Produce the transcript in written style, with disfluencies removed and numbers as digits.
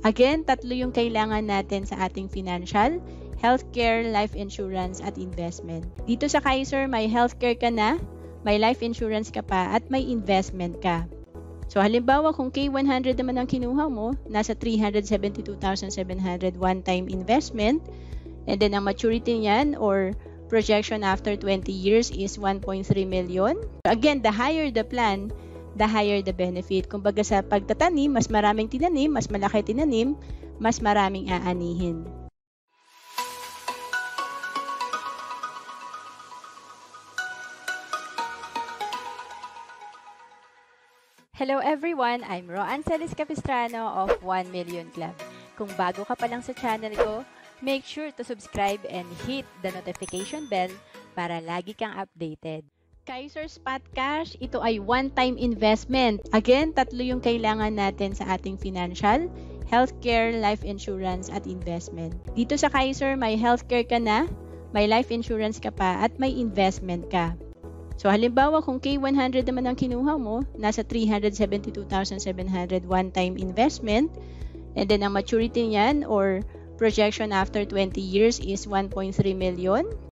Again, tatlo yung kailangan natin sa ating financial: healthcare, life insurance, at investment. Dito sa Kaiser, may healthcare ka na, may life insurance ka pa, at may investment ka. So halimbawa kung K100 naman ang kinuha mo, nasa 372,700 one-time investment, and then ang maturity niyan or projection after 20 years is 1.3 million. Again, the higher the plan, the higher the benefit. Kumbaga sa pagtatanim, mas maraming tinanim, mas malaki tinanim, mas maraming aanihin. Hello everyone! I'm Roan Celis Capistrano of 1 Million Club. Kung bago ka pa lang sa channel ko, make sure to subscribe and hit the notification bell para lagi kang updated. Kaiser Spot Cash, ito ay one-time investment. Again, tatlo yung kailangan natin sa ating financial: healthcare, life insurance, at investment. Dito sa Kaiser, may healthcare ka na, may life insurance ka pa, at may investment ka. So halimbawa kung K100 naman ang kinuha mo, nasa 372,700 one-time investment, and then ang maturity niyan or projection after 20 years is 1.3 million.